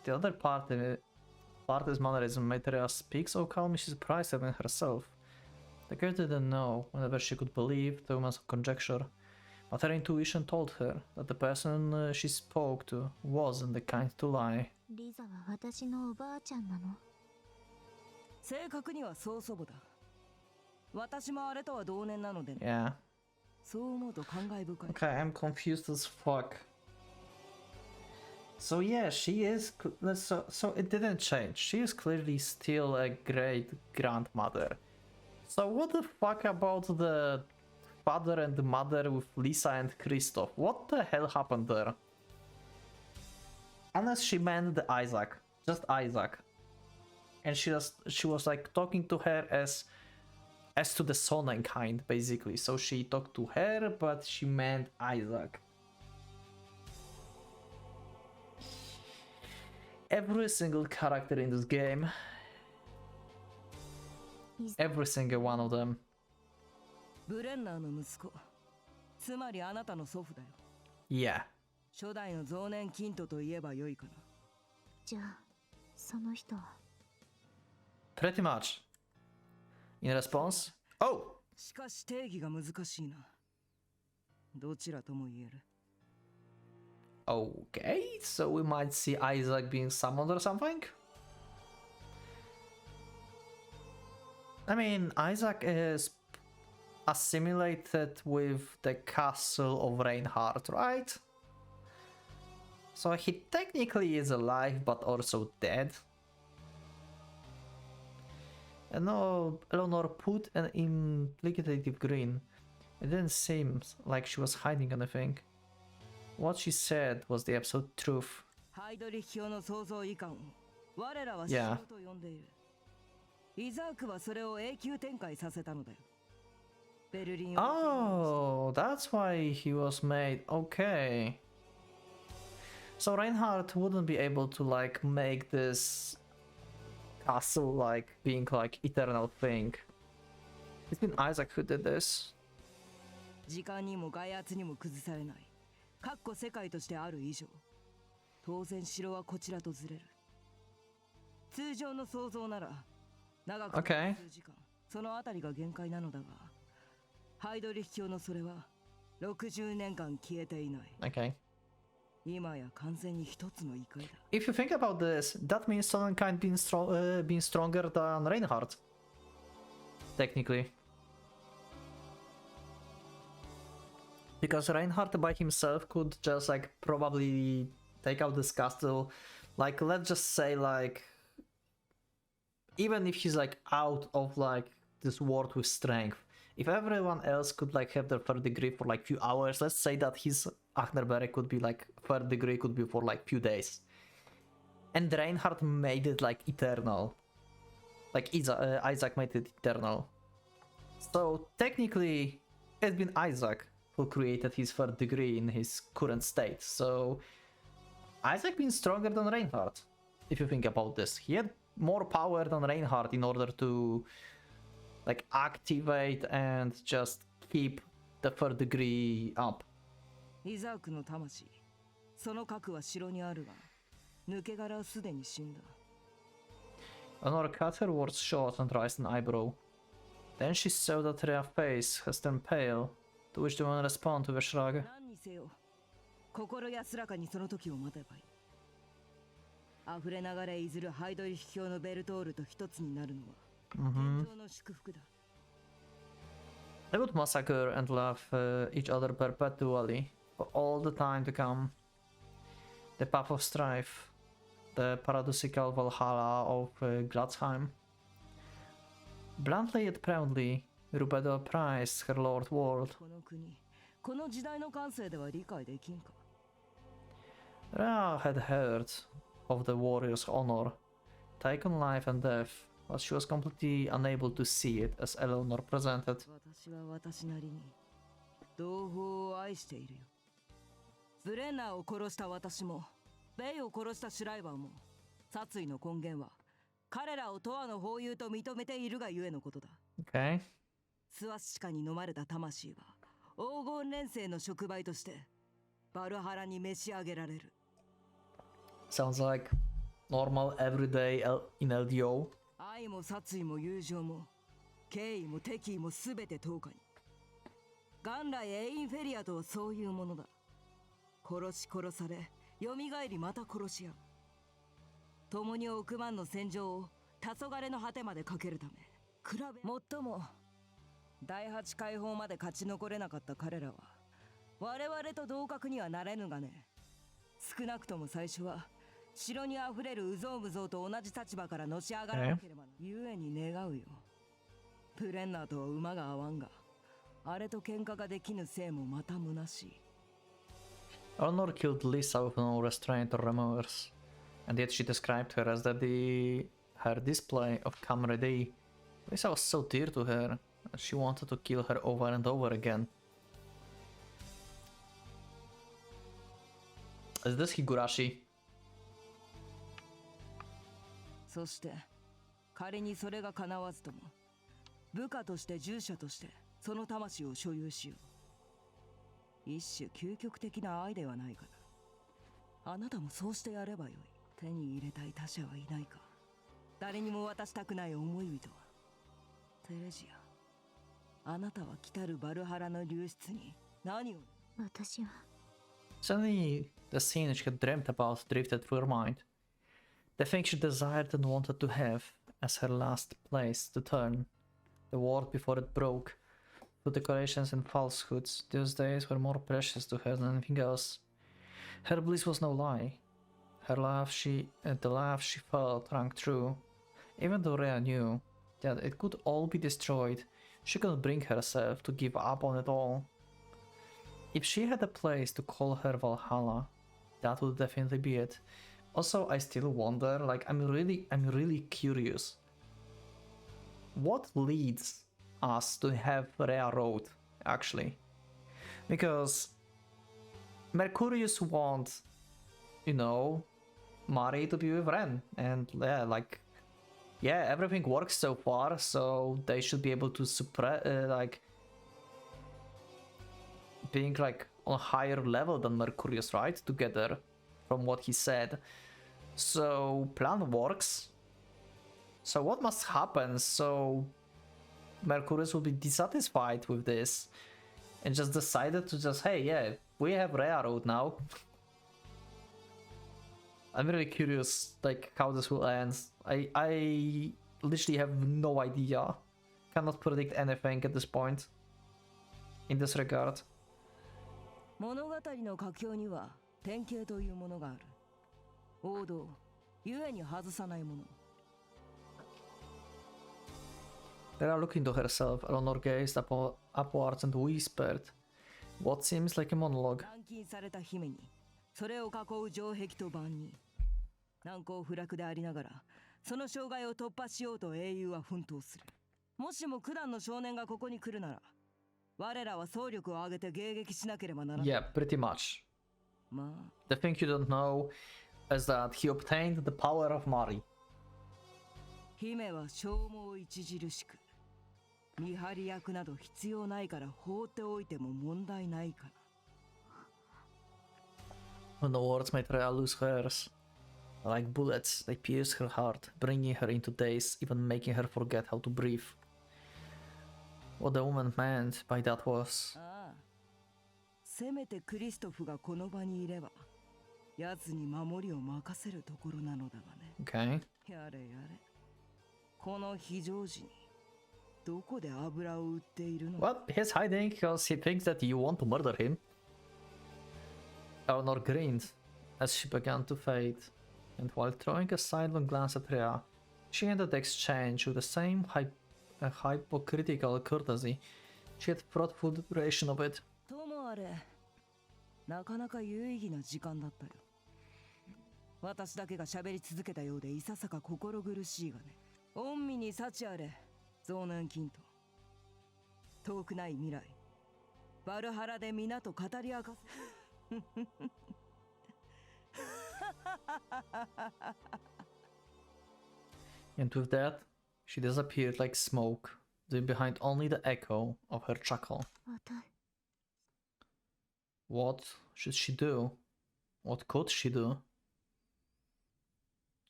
the other party's mannerism made Rhea speak so calmly she surprised even herself. The girl didn't know whether she could believe the woman's conjecture, but her intuition told her that the person she spoke to wasn't the kind to lie. リザは私のおばあちゃんなの。正確には曽祖母だ。私もあれとは同年なのでね。 Yeah. そう思うと感慨深い。 Okay, I'm confused as fuck. So yeah, she is. So it didn't change. She is clearly still a great grandmother. So what the fuck about the father and the mother with Lisa and Christoph? What the hell happened there? unless she meant the Isaac, just Isaac, and she was like talking to her as to the Sonnen kind, basically. So she talked to her, but she meant Isaac. Every single character in this game, every single one of them. ブレンナーの息子、つまりあなたの祖父だよ。Yeah. 初代の増年キントと言えばよいかな。じゃあその人は Pretty much. In response, oh! しかし定義が難しいな。どちらとも言える。Okay, so we might see Isaac being summoned or something? I mean, Isaac is assimilated with the castle of Reinhardt, right? So he technically is alive, but also dead. And no, Eleanor put an implicative grin. It didn't seem like she was hiding anything. What she said was the absolute truth. ハイドリヒョの創造遺憾を我らは死 Yeah. と呼んでいる。イザークはそれを永久展開させたのだよ。ベルリンを Oh, that's why he was made. Okay. So Reinhardt wouldn't be able to like make this castle like being like eternal thing. It's been Isaac who did this. 時間にも外圧にも崩されない。かっこ世界としてある以上、当然城はこちらとずれる。通常の想像なら長く Okay. 数時間、そのあたりが限界なのだが、ハイドリヒ教のそれは60年間消えていない。 Okay. 今や完全に一つの異界だ。If you think about this, that means Sonnenkind being stronger than Reinhardt. Technically. Because Reinhardt by himself could just like probably take out this castle. Like, let's just say like, even if he's like out of like this world with strength, if everyone else could like have their third degree for like few hours, let's say that his Achnerberg could be like third degree could be for like few days. And Reinhardt made it like eternal. Like Isaac made it eternal. So technically, it's been Isaac who created his third degree in his current state. So Isaac been stronger than Reinhardt, if you think about this. He had more power than Reinhardt in order to like activate and just keep the third degree up. イザークの魂、その核は城にあるが、抜け殻はすでに死んだ。Honor cut her words short and raised an eyebrow. Then she saw that her face has turned pale, to which the woman responded with a shrug. 何にせよ、心安らかにその時を待てばいい。溢れ流れいずるハイドリヒ教のベルトールと一つになるのは、天上の祝福だ。They would massacre and love each other perpetually, for all the time to come. The path of strife, the paradoxical Valhalla of Gladsheim. Bluntly yet proudly, Rubedo prized her lord world. この国、この時代の感性では理解できんか。Ra had heard of the warrior's honor, taken life and death, but she was completely unable to see it as Eleanor presented. 私は私なりに同胞を愛しているよ。ブレンナーを殺した私も、ベイを殺したシュライバーも、殺意の根源は彼らを永遠の法友と認めているがゆえのことだ。Okay. スワスチカに飲まれた魂は黄金連星の触媒としてバルハラに召し上げられる。Sounds like normal everyday in LDO. 愛も殺意も友情も敬意も敵意もすべて10日に。元来エインフェリアとはそういうものだ。殺し殺され、蘇りまた殺し合う。共に億万の戦場を黄昏の果てまでかけるため、比べもっとも第八解放まで勝ち残れなかった彼らは我々と同格にはなれぬがね。少なくとも最初は城にあふれるうぞうむぞうと同じ立場からのし上がらなければな。ゆえに願うよ。プレンナーとは馬が合わんが、あれと喧嘩ができぬせいもまた虚しい。Eleanor killed Lisa with no restraint or remorse, and yet she described her as her display of camaraderie. Lisa was so dear to her, that she wanted to kill her over and over again. Is this Higurashi? そして仮にそれが叶わずとも部下として従者としてその魂を所有しよう。一種究極的な愛ではないかな。あなたもそうしてやればよい。手に入れたい他者はいないか。誰にも渡したくない思い人は。テレジア、あなたは来たるバルハラの流出に何を。私は Suddenly, the scene she had dreamt about drifted through her mind. The thing she desired and wanted to have as her last place to turn. The world before it broke. Through decorations and falsehoods, those days were more precious to her than anything else. Her bliss was no lie. The love she felt rang true. Even though Rhea knew that it could all be destroyed, she couldn't bring herself to give up on it all. If she had a place to call her Valhalla, that would definitely be it. Also, I still wonder, like, I'm really curious. What leads us to have Rhea Road, actually? Because Mercurius wants, you know, Mari to be with Ren, and yeah, like, yeah, everything works so far, so they should be able to suppress, like, being like on a higher level than Mercurius, right? Together, from what he said. So plan works. So what must happen so Mercurius will be dissatisfied with this and just decided to just, hey, yeah, we have Rhea Road now. I'm really curious, like, how this will end. I literally have no idea. Cannot predict anything at this point in this regard. 物語の佳境には典型というものがある。王道、故に外さないもの。Rhea looked into herself. Eleanor gazed upwards and whispered what seems like a monologue. 軟禁された姫に、それを囲う城壁と万人。難攻不落でありながら、その障害を突破しようと英雄は奮闘する。もしも九段の少年がここに来るなら、我らは総力を挙げて迎撃しなければならない。Yeah, pretty much. まあ。 The thing you don't know is that he obtained the power of Mari. 姫は消耗著しく、見張り役など必要ないから放っておいても問題ないかな。 When the words made Rhea lose hers, like bullets, they pierced her heart, bringing her into daze, even making her forget how to breathe. What the woman meant by that was... ああ、せめてクリストフがこの場にいれば、奴に守りを任せるところなのだがね。 Okay. やれやれ。この非常時にどこで油を売っているの？ Well, he's hiding because he thinks that you want to murder him. Eleanor grinned as she began to fade, and while throwing a sidelong glance at Rhea, she ended the exchange with the same hypocritical courtesy she had thoughtful duration of it. ともあれ、なかなか有意義な時間だったよ。私だけが喋り続けたようでいささか心苦しいがね。御身に幸あれ、増年金と。遠くない未来、バルハラで皆と語り明かせ。And with that, she disappeared like smoke, leaving behind only the echo of her chuckle. What should she do? What could she do?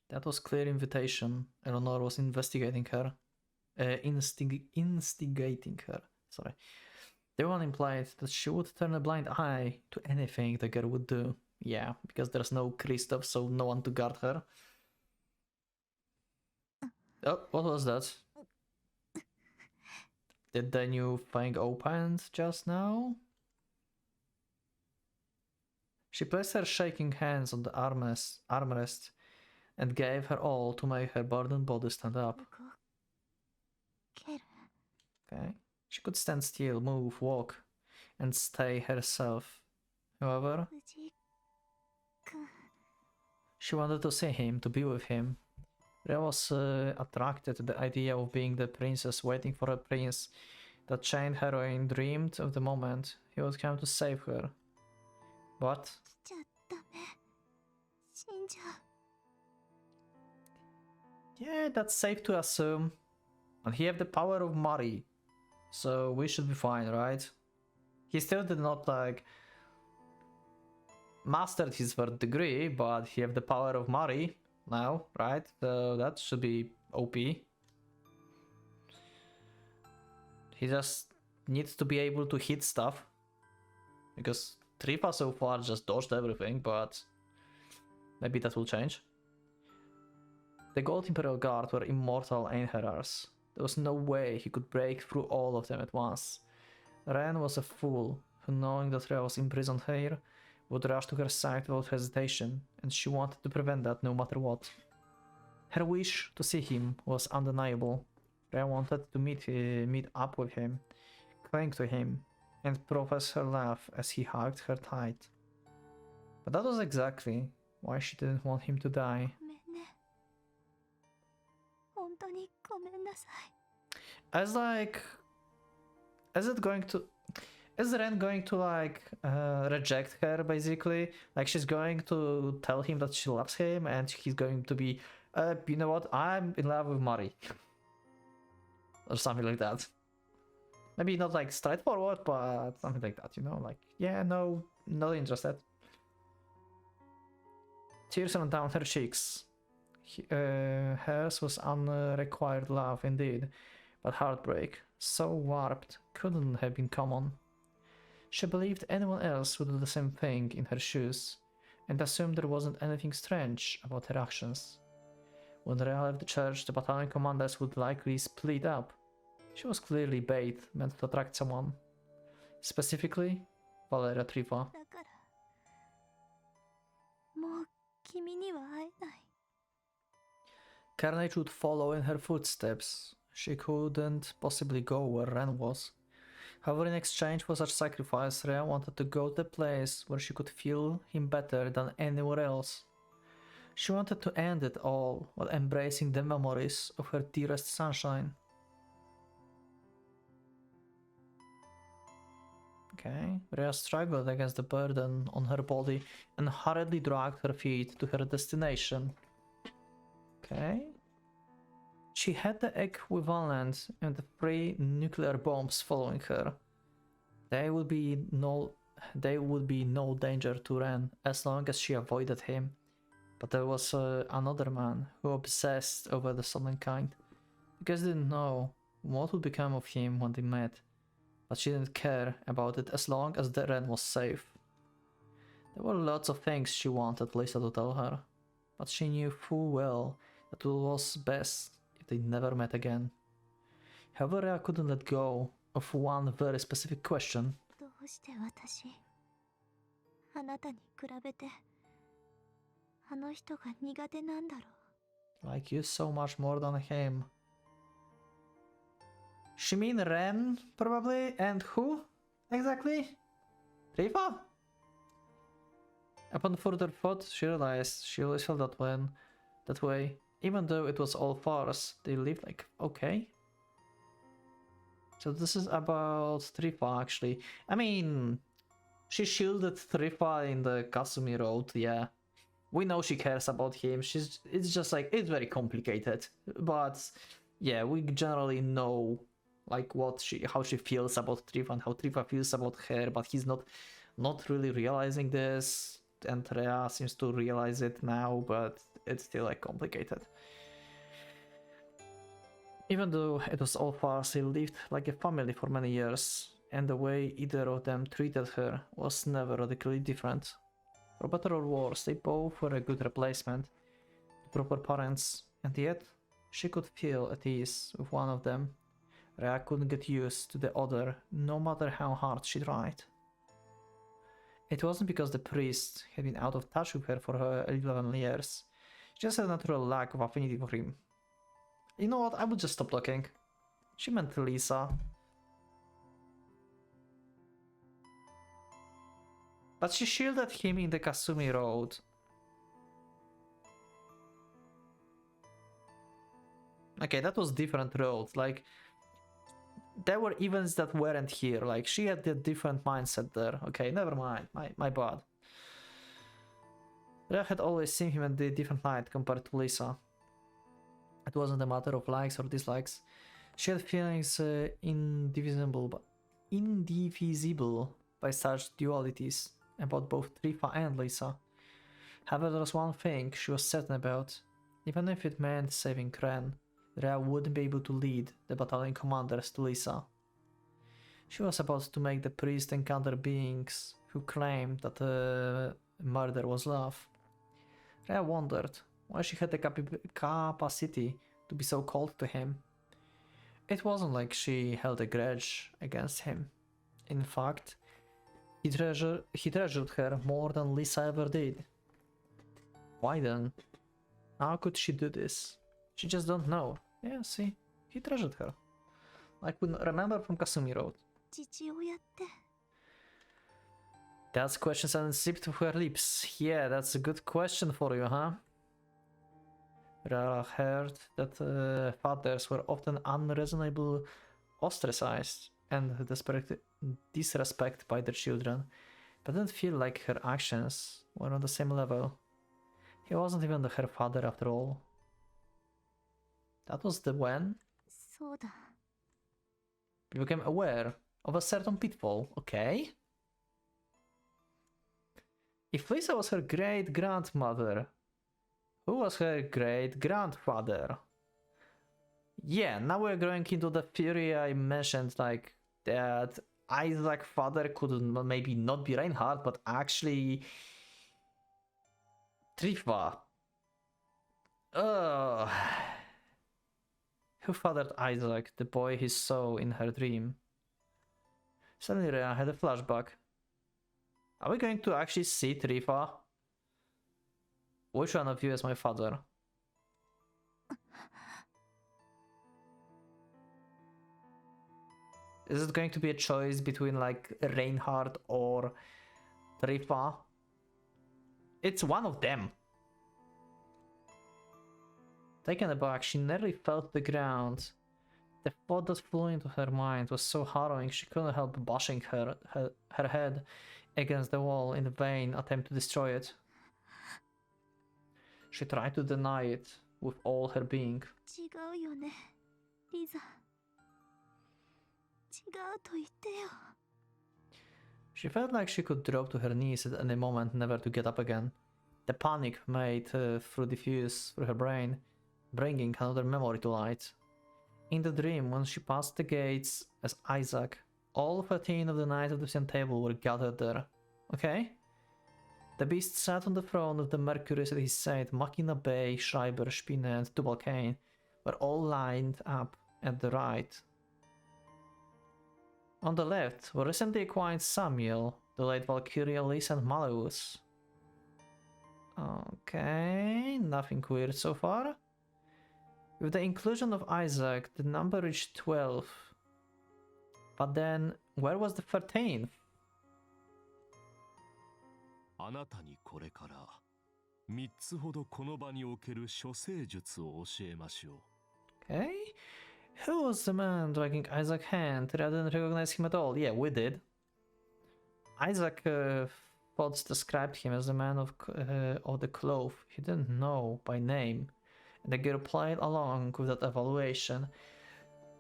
That was clear invitation. Eleanor was investigating her. Instigating her. Sorry. The one implied that she would turn a blind eye to anything the girl would do. Yeah, because there's no Kristoff, so no one to guard her. Oh, what was that? Did the new thing open just now? She placed her shaking hands on the armrest and gave her all to make her burdened body stand up. Okay. She could stand still, move, walk, and stay herself. However, She wanted to see him, to be with him. Rhea was attracted to the idea of being the princess waiting for a prince. That chained heroine dreamed of the moment he would come to save her. But じゃダメ。死んじゃう。 yeah, that's safe to assume. And he have the power of Mari, so we should be fine, right? He still did not like mastered his third degree, but he have the power of Mari now, right? So that should be OP. He just needs to be able to hit stuff, because Tripa so far just dodged everything, but maybe that will change. The Gold Imperial Guard were immortal Einherjars. There was no way he could break through all of them at once. Ren was a fool who, knowing that Rhea was imprisoned here, would rush to her side without hesitation, and she wanted to prevent that no matter what. Her wish to see him was undeniable. Rhea wanted to meet up with him, cling to him, and profess her love as he hugged her tight. But that was exactly why she didn't want him to die. ごめんね。本当にごめんなさい。 As like, is Ren going to like reject her basically? Like she's going to tell him that she loves him and he's going to be, you know what, I'm in love with Mari. Or something like that. Maybe not like straightforward, but something like that, you know, like, yeah, no, not interested. Tears ran down her cheeks. Hers was unrequired love indeed, but heartbreak, so warped, couldn't have been common. She believed anyone else would do the same thing in her shoes, and assumed there wasn't anything strange about her actions. When Rhea left the church, the battalion commanders would likely split up. She was clearly bait, meant to attract someone. Specifically, Valeria Trifa. だからもう君には会えない。 Carnage would follow in her footsteps. She couldn't possibly go where Ren was. However, in exchange for such sacrifice, Rhea wanted to go to a place where she could feel him better than anywhere else. She wanted to end it all while embracing the memories of her dearest sunshine. Okay, Rhea struggled against the burden on her body and hurriedly dragged her feet to her destination. Okay. She had the equivalent and the 3 nuclear bombs following her. There would be no danger to Ren as long as she avoided him. But there was another man who obsessed over the Southern kind. You guys didn't know what would become of him when they met, but she didn't care about it as long as the Ren was safe. There were lots of things she wanted Lisa to tell her, but she knew full well that it was best if they never met again. However, Rhea couldn't let go of one very specific question. どうして私あなたに比べてあの人が苦手なんだろう。 Like you so much more than him. She mean Ren, probably? And who? Exactly? Riva? Upon further thought, she realized she always felt that way. Even though it was all farce, they lived like okay. So this is about Trifa actually. I mean, she shielded Trifa in the Kasumi Road, yeah. We know she cares about him. It's just like, it's very complicated. But yeah, we generally know like how she feels about Trifa and how Trifa feels about her, but he's not really realizing this. And Rhea seems to realize it now, but it's still like complicated. Even though it was all farce, they lived like a family for many years, and the way either of them treated her was never radically different. For better or worse, they both were a good replacement, proper parents, and yet she could feel at ease with one of them. Rhea couldn't get used to the other, no matter how hard she tried. It wasn't because the priest had been out of touch with her for her 11 years. She just had a natural lack of affinity for him. You know what, I would just stop talking. She meant Lisa. But she shielded him in the Kasumi Road. Okay, that was different road. Like, there were events that weren't here. Like, she had a different mindset there. Okay, never mind. My bad. Rhea had always seen him in a different light compared to Lisa. It wasn't a matter of likes or dislikes. She had feelings indivisible by such dualities about both Trifa and Lisa. However, there was one thing she was certain about. Even if it meant saving Kren, Rhea wouldn't be able to lead the battalion commanders to Lisa. She was about to make the priest encounter beings who claimed that murder was love. Rhea wondered why she had the capacity to be so cold to him. It wasn't like she held a grudge against him. In fact, he treasured her more than Lisa ever did. Why then? How could she do this? She just don't know. Yeah, see, he treasured her. Like we remember from Kasumi Road. 父親って That's questions unzipped to her lips. Yeah, that's a good question for you, huh? Rara heard that fathers were often unreasonably ostracized and disrespected by their children, but didn't feel like her actions were on the same level. He wasn't even her father after all. That was the when そうだ you became aware of a certain pitfall, okay? If Lisa was her great-grandmother, who was her great-grandfather? Yeah, now we're going into the theory I mentioned, like, that Isaac's father could maybe not be Reinhardt, but actually Trifa. Who fathered Isaac, the boy he saw in her dream? Suddenly Rhea had a flashback. Are we going to actually see Trifa? Which one of you is my father? Is it going to be a choice between like Reinhardt or Trifa? It's one of them. Taken aback, she nearly fell to the ground. The thought that flew into her mind was so harrowing she couldn't help bashing her head against the wall in a vain attempt to destroy it. She tried to deny it with all her being. 違うよねリザ違うと言ってよ She felt like she could drop to her knees at any moment, never to get up again. The panic made through diffuse through her brain, bringing another memory to light. In the dream, when she passed the gates as Isaac, all 13 of the Knights of the Same Table were gathered there. Okay? The beast sat on the throne with the Mercuries at his side. Machina Bay, Schreiber, Spinne, and Tubal-Cain were all lined up at the right. On the left were recently acquired Samuel, the late Valkyria, Lys, and Malleus. Okay, nothing weird so far. With the inclusion of Isaac, the number reached 12. But then, where was the 13th? あなたにこれから3つほどこの場における処世術を教えましょう。 Okay. Who was the man dragging Isaac's hand? I didn't recognize him at all. Yeah, we did. Isaac thoughts described him as the man of the cloth he didn't know by name. And the girl played along with that evaluation.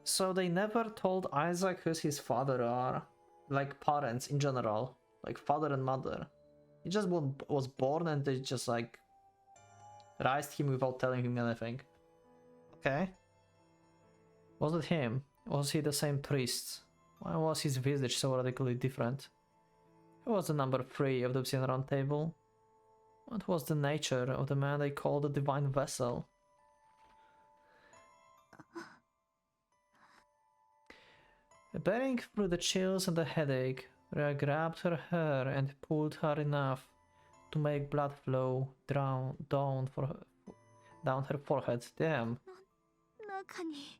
So they never told Isaac who his father are. Like parents in general. Like father and mother. He just was born and they just like raised him without telling him anything. Okay. Was it him? Was he the same priest? Why was his visage so radically different? Who was the number 3 of the Obsidian Round Table? What was the nature of the man they called the Divine Vessel? Bearing through the chills and the headache, Rhea grabbed her hair and pulled hard enough to make blood flow down her forehead. Damn. 中に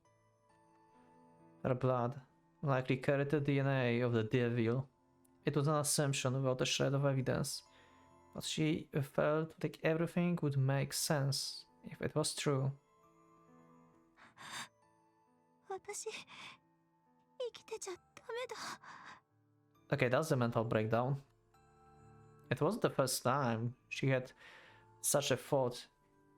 Her blood likely carried the DNA of the devil. It was an assumption without a shred of evidence, but she felt like everything would make sense if it was true. 私生きてちゃダメだ。 Okay, that's the mental breakdown. It wasn't the first time she had such a thought,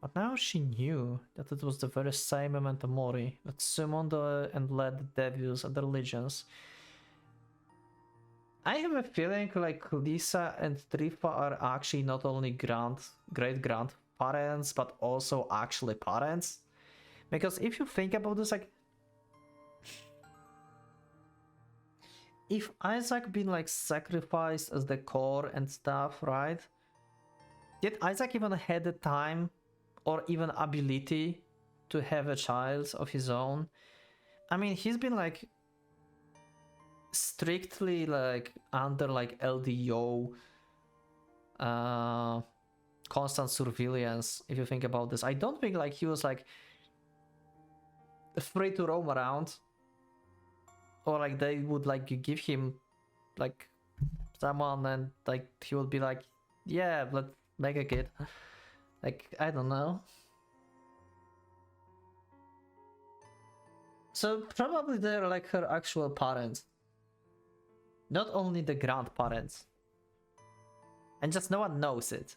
but now she knew that it was the very same memento mori that summoned and led the devils and the legions. I have a feeling like Lisa and Trifa are actually not only great grandparents, but also actually parents. Because if you think about this, like, if Isaac been like sacrificed as the core and stuff, right? Did Isaac even had the time or even ability to have a child of his own? I mean, he's been like strictly like under like LDO constant surveillance, if you think about this. I don't think like he was like free to roam around, or like they would like give him like someone and like he would be like, yeah, let's make a kid. Like, I don't know. So probably they're like her actual parents, not only the grandparents, and just no one knows it.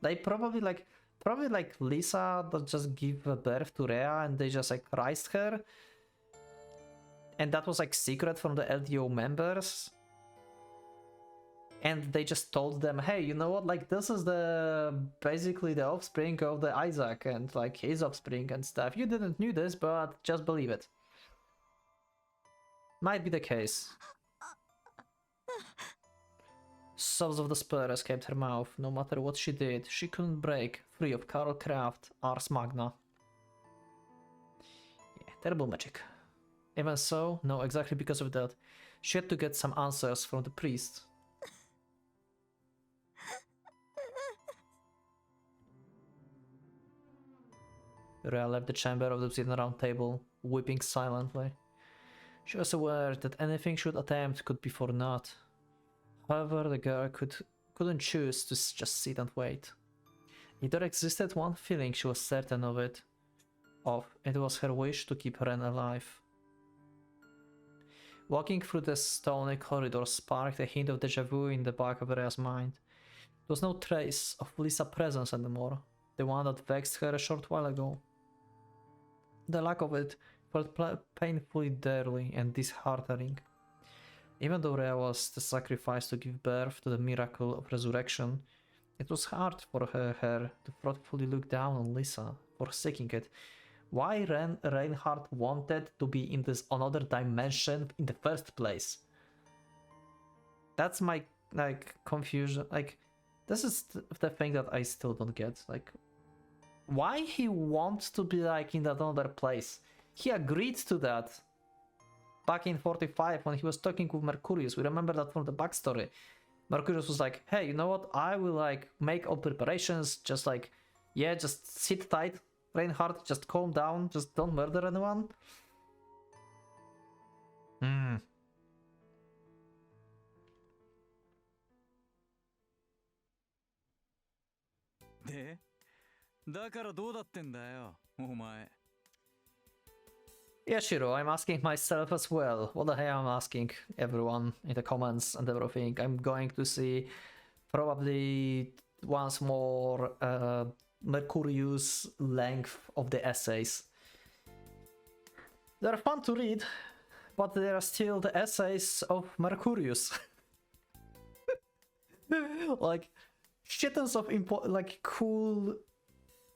They probably like Lisa that just give birth to Rhea and they just like raised her, and that was like secret from the LDO members, and they just told them, hey, you know what, like this is the basically the offspring of the Isaac and like his offspring and stuff. You didn't knew this, but just believe it. Might be the case. Sobs of despair escaped her mouth. No matter what she did, she couldn't break free of Karl Kraft, Ars Magna. Yeah, terrible magic. Even so, no, exactly because of that, she had to get some answers from the priest. Rhea left the chamber of the obsidian round table, weeping silently. She was aware that anything she would attempt could be for naught. However, the girl couldn't choose to just sit and wait. If there existed one feeling she was certain of, it was her wish to keep Ren alive. Walking through the stony corridor sparked a hint of deja vu in the back of Rhea's mind. There was no trace of Lisa's presence anymore, the one that vexed her a short while ago. The lack of it felt painfully dearly and disheartening. Even though Rhea was the sacrifice to give birth to the miracle of resurrection, it was hard for her to thoughtfully look down on Lisa for seeking it. Why Reinhardt wanted to be in this another dimension in the first place? That's my like confusion. Like, this is the thing that I still don't get. Like, why he wants to be like in that other place? He agreed to that back in 45 when he was talking with Mercurius. We remember that from the backstory. Mercurius was like, hey, you know what? I will like make all preparations. Just like, yeah, just sit tight, Reinhardt. Just calm down. Just don't murder anyone. Hmm. で、だからどうだってんだよ、お前。Yeah, Shiro, I'm asking myself as well. What the hell I'm asking everyone in the comments and everything. I'm going to see probably once more Mercurius' length of the essays. They're fun to read, but they are still the essays of Mercurius. Like, shittons of like cool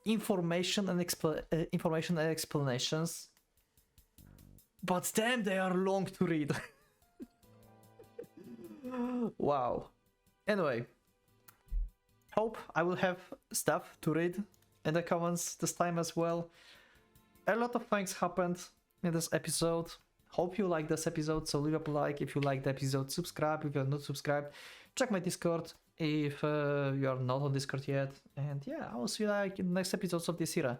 information and explanations. But damn, they are long to read. Wow. Anyway, hope I will have stuff to read in the comments this time as well. A lot of things happened in this episode. Hope you like this episode, so leave a like if you like the episode, subscribe if you're not subscribed, check my Discord if you are not on Discord yet, and yeah, I will see you like in the next episodes of this era.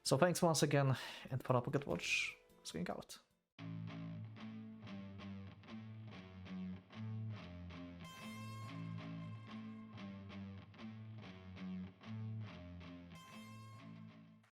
So thanks once again, and for our Pocket Watch, going out.